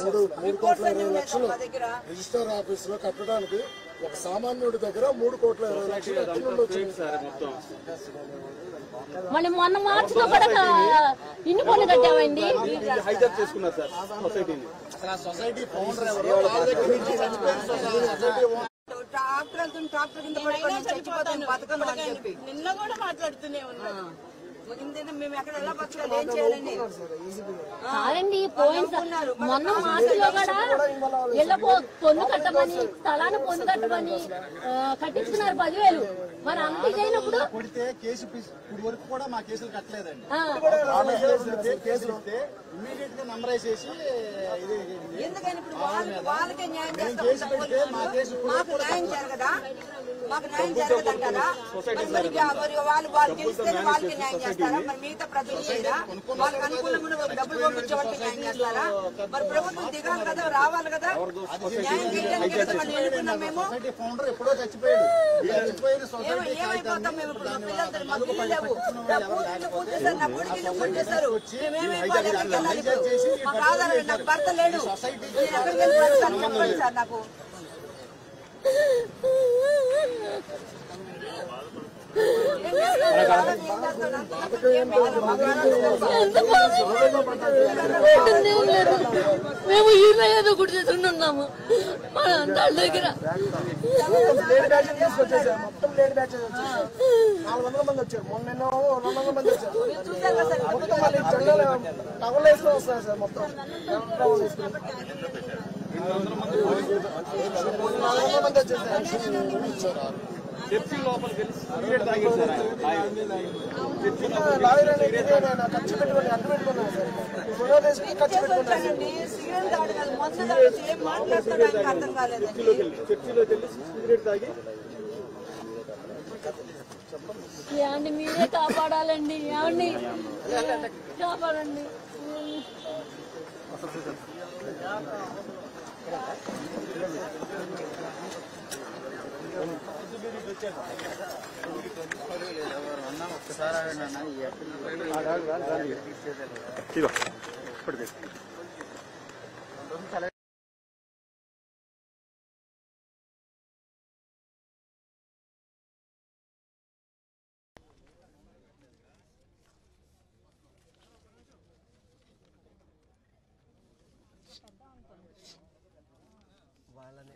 3,20,00,000 register office లో కట్టడానికి ఒక సామాన్యుడి దగ్గర 3,20,00,000 ఎక్కడ నుండి వచ్చింది సార్ మొత్తం? మళ్ళీ మొన్న మార్చిలో కూడా ఇన్ని పనులు కట్టామండి. హైజాక్ చేసుకున్నారు సార్ సొసైటీని. సొసైటీ ఫౌండర్ ఎవరు? ట్రాక్టర్ కింద పడుకొని చచ్చిపోతాను బతకను అని చెప్పి నిన్న కూడా మాట్లాడుతూనే ఉన్నాను. మేము ఎక్కడ ఎలా బతకాలి, ఏం చేయాలని కాదండి. పోయిన మొన్న మార్చిలో కూడా ఇళ్ళ పొన్ను కట్టమని, స్థలాన్ని పొన్ను కట్టమని కట్టించుకున్నారు 10,000. మరి అంత ఇదైనప్పుడు కేసు వరకు కూడా మా కేసులు కట్టలేదండి. ఇమీడియట్ గా నంబరైజ్ చేసి ఎందుకని ఇప్పుడు వాళ్ళకే న్యాయం చేస్తాం, మాకు న్యాయం జరగదా? మాకు న్యాయం జరగదంటారా? మరి వాళ్ళు గెలిస్తే వాళ్ళకి న్యాయం చేస్తారా? మరి మిగతా ప్రజలు చేయరా? వాళ్ళకి అనుకూలంగా డబ్బులు పంపించే వాళ్ళకి న్యాయం చేస్తారా? మరి ప్రభుత్వం దిగాలి కదా, రావాలి కదా. న్యాయం చేయడానికి కదా మనం ఎన్నుకున్నాం. మేము ఫౌండర్ ఎప్పుడో చచ్చిపోయాడు. ఏమైపోతాం మేము ఇప్పుడు? మా పిల్లలతో మాకు ఇల్లు లేవు. నా కొడుకు ఇల్లు కొట్టేశారు. మేమేమైపోవాలి? ఎక్కడికి వెళ్ళాలి ఇప్పుడు? మాకు ఆధారం, నాకు భర్త లేడు. ఎక్కడికి వెళ్ళి బతకాలి చెప్పండి సార్ నాకు. మేము ఈమె ఏదో గుడి చేసుకున్నాము మన అంతాళ్ళ దగ్గర. మొత్తం లేట్ బ్యాచ్ 400 మంది వచ్చారు. మొన్న 200 మంది వచ్చారు. మొత్తం మళ్ళీ టవల్ వేసుకొని వస్తారు సార్. మొత్తం టవల్ వేసుకొని 400 మంది వచ్చారు. చర్చి లోపలికి వెళ్ళి సిగరెట్ తాగారు సార్. లాయర్ అనేది ఖర్చు పెట్టుకుని అడ్డు పెట్టుకున్నాను సార్. ఫోటో తీసుకుని ఖర్చు పెట్టుకున్నాను. చర్చిలోకి వెళ్ళి సిగరెట్ తాగి ఏమండి మీరే కాపాడాలండి. ఏమండి కాపాడండి.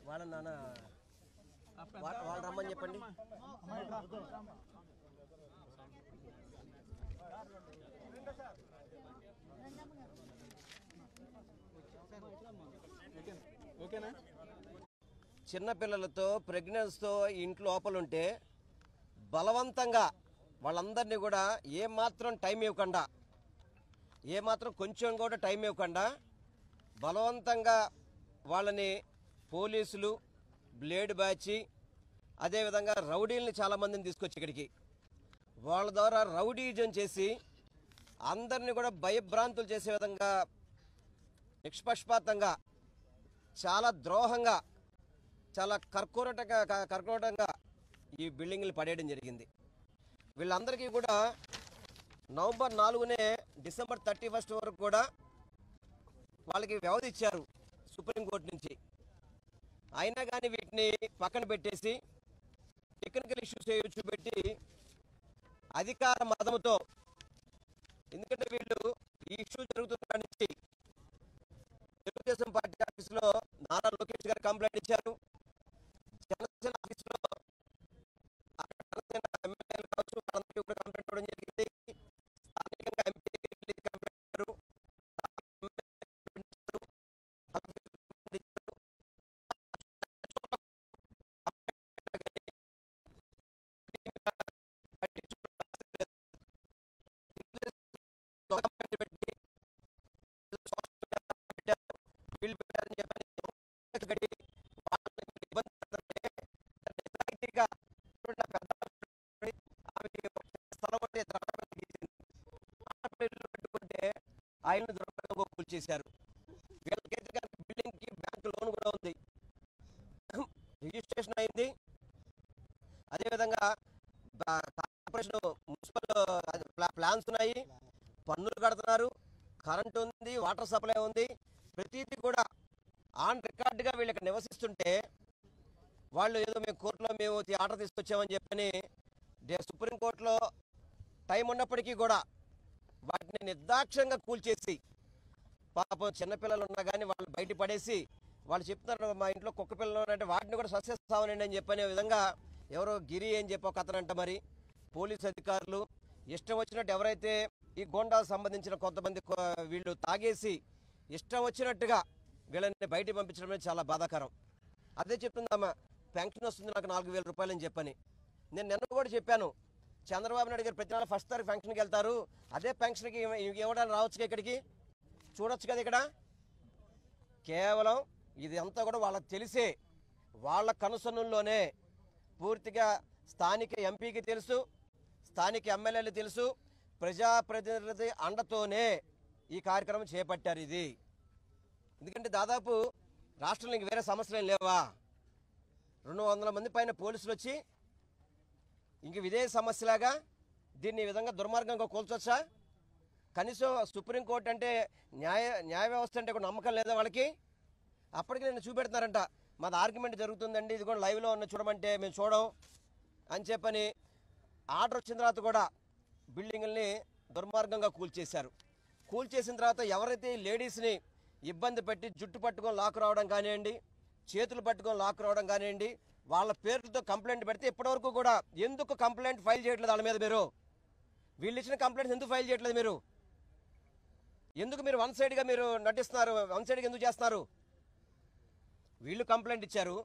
వాళ్ళ నాన్న వాళ్ళు రమ్మని చెప్పండి. చిన్నపిల్లలతో ప్రెగ్నెన్సీతో ఇంట్లో లోపలుంటే బలవంతంగా వాళ్ళందరినీ కూడా ఏమాత్రం టైం ఇవ్వకుండా, ఏమాత్రం కొంచెం కూడా టైం ఇవ్వకుండా బలవంతంగా వాళ్ళని పోలీసులు, బ్లేడ్ బ్యాచి, అదేవిధంగా రౌడీల్ని చాలామందిని తీసుకొచ్చి ఇక్కడికి వాళ్ళ ద్వారా రౌడీజం చేసి అందరినీ కూడా భయభ్రాంతులు చేసే విధంగా నిష్పక్షపాతంగా, చాలా ద్రోహంగా, చాలా కర్కోటంగా ఈ బిల్డింగ్లు పడేయడం జరిగింది. వీళ్ళందరికీ కూడా నవంబర్ 4నే డిసెంబర్ 31 వరకు కూడా వాళ్ళకి వ్యవధి ఇచ్చారు సుప్రీంకోర్టు నుంచి. అయినా కానీ వీటిని పక్కన పెట్టేసి టెక్నికల్ ఇష్యూస్ చూపెట్టి అధికార మదముతో, ఎందుకంటే వీళ్ళు ఈ ఇష్యూ జరుగుతున్న నుంచి తెలుగుదేశం పార్టీ ఆఫీసులో నారా లోకేష్ గారు కంప్లైంట్ ఇచ్చారు. జనసేన ఆఫీసులో జనసేన ఎమ్మెల్యేలు కావచ్చు వాళ్ళందరికీ కూడా కంప్లైంట్ ఇవ్వడం జరిగింది. స్థానికంగా ఎంపీ కంప్లైంట్ ఇచ్చారు. ఆయన దుర్భరంగా చేశారు. వీళ్ళకైతే బిల్డింగ్ కి బ్యాంకు లోన్ కూడా ఉంది, రిజిస్ట్రేషన్ అయింది. అదేవిధంగా కార్పొరేషన్ మున్సిపల్ ప్లాన్స్ ఉన్నాయి, పన్నులు కడుతున్నారు, కరెంట్ ఉంది, వాటర్ సప్లై ఉంది. ప్రతిదీ కూడా ఆన్ రికార్డుగా వీళ్ళు ఇక్కడ నివసిస్తుంటే వాళ్ళు ఏదో మేము కోర్టులో మేము ఆర్డర్ తీసుకొచ్చామని చెప్పని సుప్రీంకోర్టులో టైం ఉన్నప్పటికీ కూడా వాటిని నిర్దాక్ష్యంగా కూల్చేసి పాపం చిన్నపిల్లలు ఉన్నా కానీ వాళ్ళు బయట పడేసి వాళ్ళు చెప్తున్నారు మా ఇంట్లో కుక్క పిల్లలు అంటే వాటిని కూడా సస్యస్తామనండి అని చెప్పనే విధంగా ఎవరో గిరి అని చెప్పి ఒక అతనంట మరి పోలీసు అధికారులు ఇష్టం వచ్చినట్టు ఎవరైతే ఈ గోండాకు సంబంధించిన కొంతమంది వీళ్ళు తాగేసి ఇష్టం వచ్చినట్టుగా వీళ్ళని బయటికి పంపించడం అనేది చాలా బాధాకరం. అదే చెప్తుందమ్మా పెన్షన్ వస్తుంది నాకు 4,000 రూపాయలు అని చెప్పని. నేను నిన్న కూడా చెప్పాను చంద్రబాబు నాయుడు గారు ప్రతి నెల 1st తారీఖు పెన్షన్కి వెళ్తారు, అదే పెన్షన్కి ఇవ్వడానికి రావచ్చు ఇక్కడికి చూడొచ్చు కదా. ఇక్కడ కేవలం ఇది అంతా కూడా వాళ్ళకి తెలిసే వాళ్ళ కనుసన్నుల్లోనే పూర్తిగా స్థానిక ఎంపీకి తెలుసు, స్థానిక ఎమ్మెల్యేలు తెలుసు, ప్రజాప్రతినిధి అండతోనే ఈ కార్యక్రమం చేపట్టారు. ఇది ఎందుకంటే దాదాపు రాష్ట్రంలో ఇంక వేరే సమస్యలు ఏం లేవా, 200 మంది పైన పోలీసులు వచ్చి ఇంక ఇదే సమస్యలాగా దీన్ని ఈ విధంగా దుర్మార్గంగా కూల్చొచ్చా? కనీసం సుప్రీంకోర్టు అంటే న్యాయ వ్యవస్థ అంటే ఒక నమ్మకం లేదా వాళ్ళకి? అప్పటికి నేను చూపెడుతున్నారంట మాది ఆర్గ్యుమెంట్ జరుగుతుందండి, ఇది కూడా లైవ్లో ఉన్న చూడమంటే మేము చూడం అని చెప్పని ఆర్డర్ వచ్చిన తర్వాత కూడా బిల్డింగుల్ని దుర్మార్గంగా కూల్చేశారు. కూల్చేసిన తర్వాత ఎవరైతే లేడీస్ని ఇబ్బంది పెట్టి జుట్టు పట్టుకొని లాక్ రావడం కానివ్వండి, చేతులు పట్టుకొని లాక్ రావడం కానివ్వండి, వాళ్ళ పేర్లతో కంప్లైంట్ పెడితే ఇప్పటివరకు కూడా ఎందుకు కంప్లైంట్ ఫైల్ చేయట్లేదు వాళ్ళ మీద? మీరు వీళ్ళు ఇచ్చిన కంప్లైంట్స్ ఎందుకు ఫైల్ చేయట్లేదు? మీరు ఎందుకు మీరు వన్ సైడ్గా మీరు నటిస్తున్నారు? వన్ సైడ్గా ఎందుకు చేస్తున్నారు? వీళ్ళు కంప్లైంట్ ఇచ్చారు,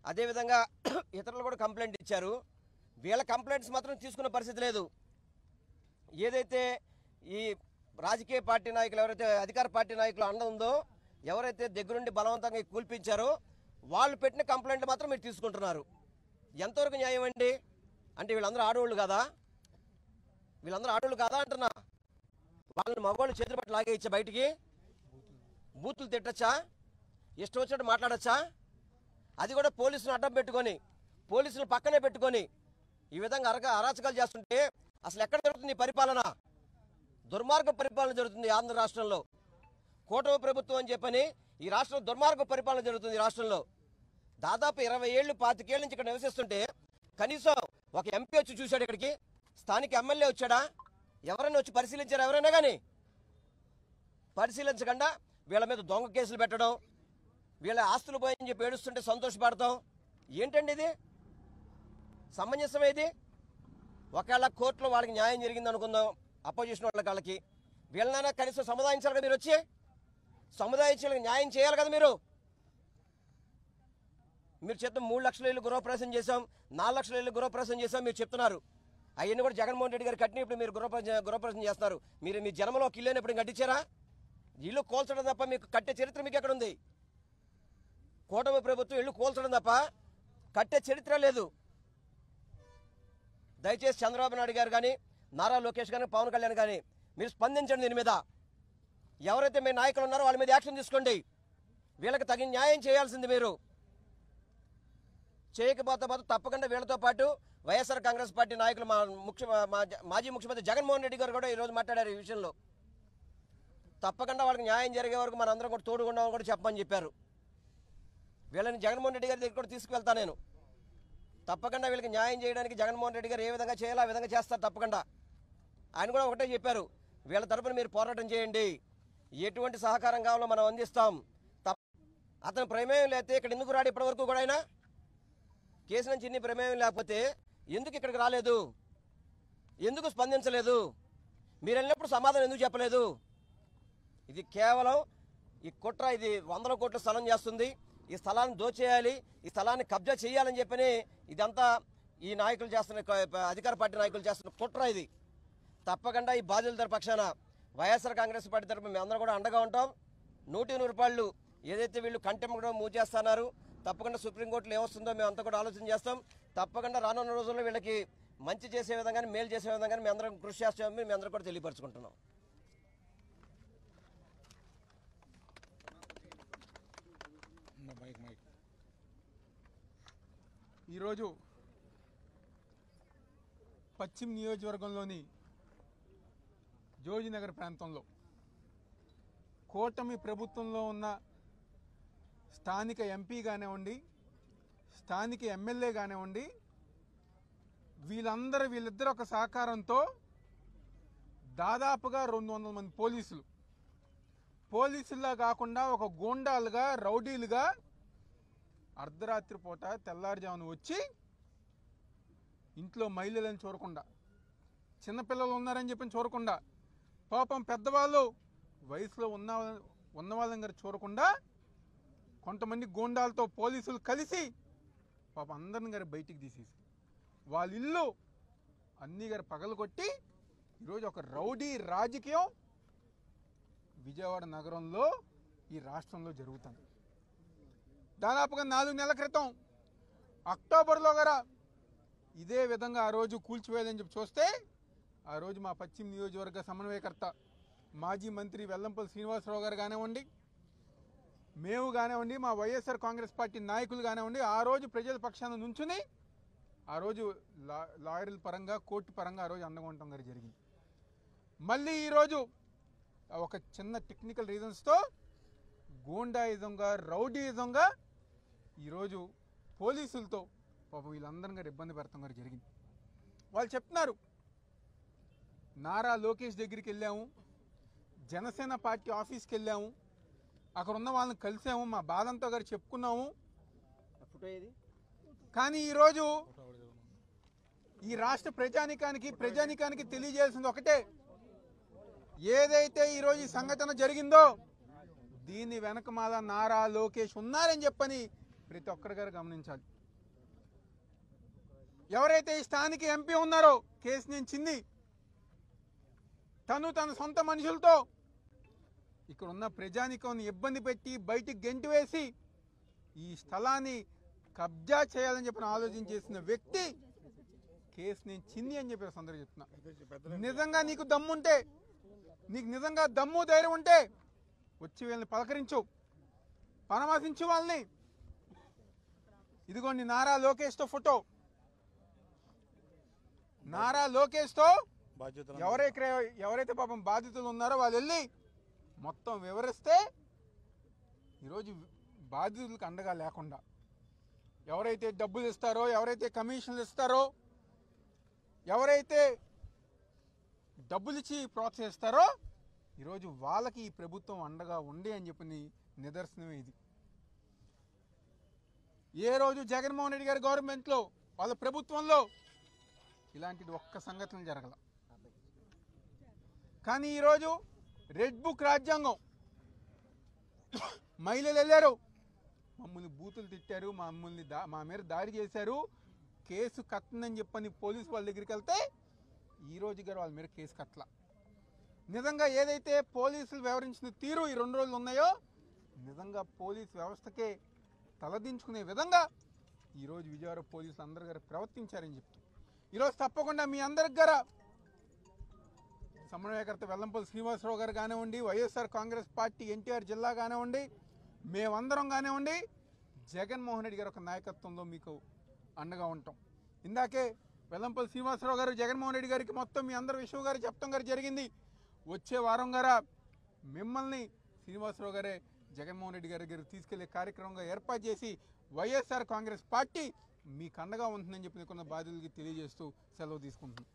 అదేవిధంగా ఇతరులు కూడా కంప్లైంట్ ఇచ్చారు. వీళ్ళ కంప్లైంట్స్ మాత్రం తీసుకున్న పరిస్థితి లేదు. ఏదైతే ఈ రాజకీయ పార్టీ నాయకులు ఎవరైతే అధికార పార్టీ నాయకులు అండ ఉందో, ఎవరైతే దగ్గరుండి బలవంతంగా కూల్పించారో వాళ్ళు పెట్టిన కంప్లైంట్ మాత్రం మీరు తీసుకుంటున్నారు. ఎంతవరకు న్యాయం అండి? అంటే వీళ్ళందరూ ఆడవాళ్ళు కాదా? వీళ్ళందరూ ఆడవాళ్ళు కాదా అంటున్నా? వాళ్ళని మగవాళ్ళు చేతులు పట్టి లాగే ఇచ్చా బయటికి బూతులు తిట్టచ్చా? ఇష్టం వచ్చినట్టు మాట్లాడచ్చా? అది కూడా పోలీసులను అడ్డం పెట్టుకొని పోలీసులు పక్కనే పెట్టుకొని ఈ విధంగా అరాచకాలు చేస్తుంటే అసలు ఎక్కడ జరుగుతుంది ఈ పరిపాలన? దుర్మార్గ పరిపాలన జరుగుతుంది ఆంధ్ర రాష్ట్రంలో. కూటమి ప్రభుత్వం అని చెప్పని ఈ రాష్ట్రంలో దుర్మార్గ పరిపాలన జరుగుతుంది. ఈ రాష్ట్రంలో దాదాపు 20 ఏళ్ళు 25 ఏళ్ళ నుంచి ఇక్కడ నివసిస్తుంటే కనీసం ఒక ఎంపీ వచ్చి చూశాడు ఇక్కడికి? స్థానిక ఎమ్మెల్యే వచ్చాడా? ఎవరైనా వచ్చి పరిశీలించారు? ఎవరైనా కానీ పరిశీలించకుండా వీళ్ళ మీద దొంగ కేసులు పెట్టడం, వీళ్ళ ఆస్తులు పోయని చెప్పి ఏడుస్తుంటే సంతోషపడతాం. ఏంటండి ఇది? సమంజసమే ఇది? ఒకవేళ కోర్టులో వాళ్ళకి న్యాయం జరిగింది అనుకుందాం, అపోజిషన్ వాళ్ళకి వీళ్ళనైనా కనీసం సముదాయించాలి కదా. మీరు వచ్చి సముదాయించాలి, న్యాయం చేయాలి కదా. మీరు చెప్తాం 3 లక్షల ఇల్లు గృహప్రవేశం చేశాం, 4 లక్షల ఇల్లు గృహప్రవేశం చేశాం మీరు చెప్తున్నారు. అవన్నీ కూడా జగన్మోహన్ రెడ్డి గారు కట్టిన ఇప్పుడు మీరు గృహప్రవేశం చేస్తున్నారు. మీరు మీ జన్మలో ఒక ఇల్లు ఎప్పుడు కట్టించారా? ఇల్లు కోల్చడం తప్ప మీకు కట్టే చరిత్ర మీకు ఎక్కడ ఉంది? కూటమి ప్రభుత్వం ఇల్లు కోల్చడం తప్ప కట్టే చరిత్ర లేదు. దయచేసి చంద్రబాబు నాయుడు గారు కానీ, నారా లోకేష్ గారు, పవన్ కళ్యాణ్ కానీ మీరు స్పందించండి. దీని మీద ఎవరైతే మీ నాయకులు ఉన్నారో వాళ్ళ మీద యాక్షన్ తీసుకోండి. వీళ్ళకి తగిన న్యాయం చేయాల్సింది. మీరు చేయకపోతే తప్పకుండా వీళ్ళతో పాటు వైఎస్ఆర్ కాంగ్రెస్ పార్టీ నాయకులు మాజీ ముఖ్యమంత్రి జగన్మోహన్ రెడ్డి గారు కూడా ఈరోజు మాట్లాడారు ఈ విషయంలో. తప్పకుండా వాళ్ళకి న్యాయం జరిగే వరకు మనందరం కూడా తోడుగా ఉన్నామని కూడా చెప్పమని చెప్పారు. వీళ్ళని జగన్మోహన్ రెడ్డి గారి దగ్గర కూడా తీసుకువెళ్తాను నేను. తప్పకుండా వీళ్ళకి న్యాయం చేయడానికి జగన్మోహన్ రెడ్డి గారు ఏ విధంగా చేయాలో ఆ విధంగా చేస్తారు తప్పకుండా. ఆయన కూడా ఒకటే చెప్పారు, వీళ్ళ తరపున మీరు పోరాటం చేయండి, ఎటువంటి సహకారం కావాలో మనం అందిస్తాం. అతను ప్రమేయం లేకపోతే ఇక్కడ ఎందుకు రాడు? ఇప్పటి వరకు కూడా ఆయన కేసు నుంచి ఇన్ని ప్రమేయం లేకపోతే ఎందుకు ఇక్కడికి రాలేదు? ఎందుకు స్పందించలేదు? మీరు వెళ్ళినప్పుడు సమాధానం ఎందుకు చెప్పలేదు? ఇది కేవలం ఈ కుట్ర. ఇది 100 కోట్ల స్థలం చేస్తుంది. ఈ స్థలాన్ని దోచేయాలి, ఈ స్థలాన్ని కబ్జా చేయాలని చెప్పని ఇదంతా ఈ నాయకులు చేస్తున్న, అధికార పార్టీ నాయకులు చేస్తున్న కుట్ర ఇది. తప్పకుండా ఈ బాధితుల పక్షాన వైఎస్ఆర్ కాంగ్రెస్ పార్టీ తరఫున మేము అందరం కూడా అండగా ఉంటాం. 100 రూపాయలు ఏదైతే వీళ్ళు కంటెంప్ట్ కూడా మూవ్ చేస్తున్నారు, తప్పకుండా సుప్రీంకోర్టులో ఏమొస్తుందో మేము అంతా కూడా ఆలోచన చేస్తాం. తప్పకుండా రానున్న రోజుల్లో వీళ్ళకి మంచి చేసే విధంగా, మేలు చేసే విధంగా మేము అందరం కృషి చేస్తామని మేము అందరం కూడా తెలియపరచుకుంటున్నాం. ఈరోజు పశ్చిమ నియోజకవర్గంలోని జోజినగర్ ప్రాంతంలో కూటమి ప్రభుత్వంలో ఉన్న స్థానిక ఎంపీ కానివ్వండి, స్థానిక ఎమ్మెల్యే కానివ్వండి, వీళ్ళిద్దరు ఒక సహకారంతో దాదాపుగా 200 మంది పోలీసుల్లా కాకుండా ఒక గూండాలుగా, రౌడీలుగా అర్ధరాత్రి పూట తెల్లారుజామున వచ్చి ఇంట్లో మహిళలను చూడకుండా, చిన్నపిల్లలు ఉన్నారని చెప్పి చూడకుండా, పాపం పెద్దవాళ్ళు వయసులో ఉన్న వాళ్ళని గారు చూడకుండా కొంతమంది గూండాలతో పోలీసులు కలిసి పాపం అందరిని గారు బయటికి తీసేసి వాళ్ళ ఇల్లు అన్ని గారు పగలగొట్టి ఈరోజు ఒక రౌడీ రాజకీయం విజయవాడ నగరంలో ఈ రాష్ట్రంలో జరుగుతుంది. దాదాపుగా 4 నెలల క్రితం అక్టోబర్లో గారా ఇదే విధంగా ఆ రోజు కూల్చివేయాలని చెప్పి చూస్తే ఆ రోజు మా పశ్చిమ నియోజకవర్గ సమన్వయకర్త మాజీ మంత్రి వెల్లంపల్లి శ్రీనివాసరావు గారు కానివ్వండి, మేము కానివ్వండి, మా వైఎస్ఆర్ కాంగ్రెస్ పార్టీ నాయకులు కానివ్వండి, ఆ రోజు ప్రజల పక్షాన నుంచుని ఆ రోజు లాయర్ల పరంగా, కోర్టు పరంగా ఆ రోజు అండగా ఉండటం గారు జరిగింది. మళ్ళీ ఈరోజు ఒక చిన్న టెక్నికల్ రీజన్స్తో గూండాయిజంగా, రౌడీయిజంగా ఈరోజు పోలీసులతో పాపం వీళ్ళందరం గారు ఇబ్బంది పెడతాం గారు జరిగింది. వాళ్ళు చెప్తున్నారు, నారా లోకేష్ దగ్గరికి వెళ్ళాము, జనసేన పార్టీ ఆఫీస్కి వెళ్ళాము, అక్కడ ఉన్న వాళ్ళని కలిసాము, మా బాధంతో గారు చెప్పుకున్నాము. కానీ ఈరోజు ఈ రాష్ట్ర ప్రజానికానికి తెలియజేయాల్సింది ఒకటే, ఏదైతే ఈరోజు ఈ సంఘటన జరిగిందో దీని వెనకమాల నారా లోకేష్ ఉన్నారని చెప్పని ప్రతి ఒక్కరి గారు గమనించాలి. ఎవరైతే ఈ స్థానిక ఎంపీ ఉన్నారో కేశినేని చిన్ని, తన సొంత మనుషులతో ఇక్కడ ఉన్న ప్రజానికాన్ని ఇబ్బంది పెట్టి బయటికి గెంటి వేసి ఈ స్థలాన్ని కబ్జా చేయాలని చెప్పిన ఆలోచన చేసిన వ్యక్తి కేశినేని చిన్ని అని చెప్పి అందరూ చెప్తున్నా. నిజంగా నీకు దమ్ముంటే, నీకు నిజంగా దమ్ము ధైర్యం ఉంటే వచ్చి వీళ్ళని పలకరించు, పరామర్శించు వాళ్ళని. ఇదిగోండి నారా లోకేష్తో ఫోటో. నారా లోకేష్తో ఎవరైతే పాపం బాధితులు ఉన్నారో వాళ్ళు వెళ్ళి మొత్తం వివరిస్తే ఈరోజు బాధితులకు అండగా లేకుండా, ఎవరైతే డబ్బులు ఇస్తారో, ఎవరైతే కమిషన్లు ఇస్తారో, ఎవరైతే డబ్బులిచ్చి ప్రోత్సహిస్తారో ఈరోజు వాళ్ళకి ఈ ప్రభుత్వం అండగా ఉండి అని చెప్పి నిదర్శనమే ఇది. ఏ రోజు జగన్మోహన్ రెడ్డి గారి గవర్నమెంట్లో, వాళ్ళ ప్రభుత్వంలో ఇలాంటిది ఒక్క సంఘటన జరగల. కానీ ఈరోజు రెడ్ బుక్ రాజ్యాంగం, మహిళలు వెళ్ళారు, మమ్మల్ని బూతులు తిట్టారు, మా మీద దాడి చేశారు, కేసు కట్టనని చెప్పని పోలీసు వాళ్ళ దగ్గరికి వెళ్తే ఈ రోజు గారు వాళ్ళ మీద కేసు కట్టల. నిజంగా ఏదైతే పోలీసులు వ్యవహరించిన తీరు ఈ 2 రోజులు ఉన్నాయో నిజంగా పోలీసు వ్యవస్థకే తలదించుకునే విధంగా ఈరోజు విజయవాడ పోలీసులు అందరు గారు ప్రవర్తించారని చెప్తూ ఈరోజు తప్పకుండా మీ అందరికి గారా సమన్వయకర్త వెల్లంపల్లి శ్రీనివాసరావు గారు కానివ్వండి, వైఎస్ఆర్ కాంగ్రెస్ పార్టీ ఎన్టీఆర్ జిల్లా కానివ్వండి, మేమందరం కానివ్వండి, జగన్మోహన్ రెడ్డి గారి ఒక నాయకత్వంలో మీకు అండగా ఉంటాం. ఇందాకే వెల్లంపల్లి శ్రీనివాసరావు గారు జగన్మోహన్ రెడ్డి గారికి మొత్తం మీ అందరు విషయం గారు చెప్పడం గారు జరిగింది. వచ్చే వారం గారా మిమ్మల్ని శ్రీనివాసరావు గారే జగన్మోహన్ రెడ్డి గారి దగ్గర తీసుకెళ్లే కార్యక్రమంగా ఏర్పాటు చేసి వైఎస్ఆర్ కాంగ్రెస్ పార్టీ మీకు అండగా ఉంటుందని చెప్పి కొన్ని బాధ్యతలకి తెలియజేస్తూ సెలవు తీసుకుంటున్నాం.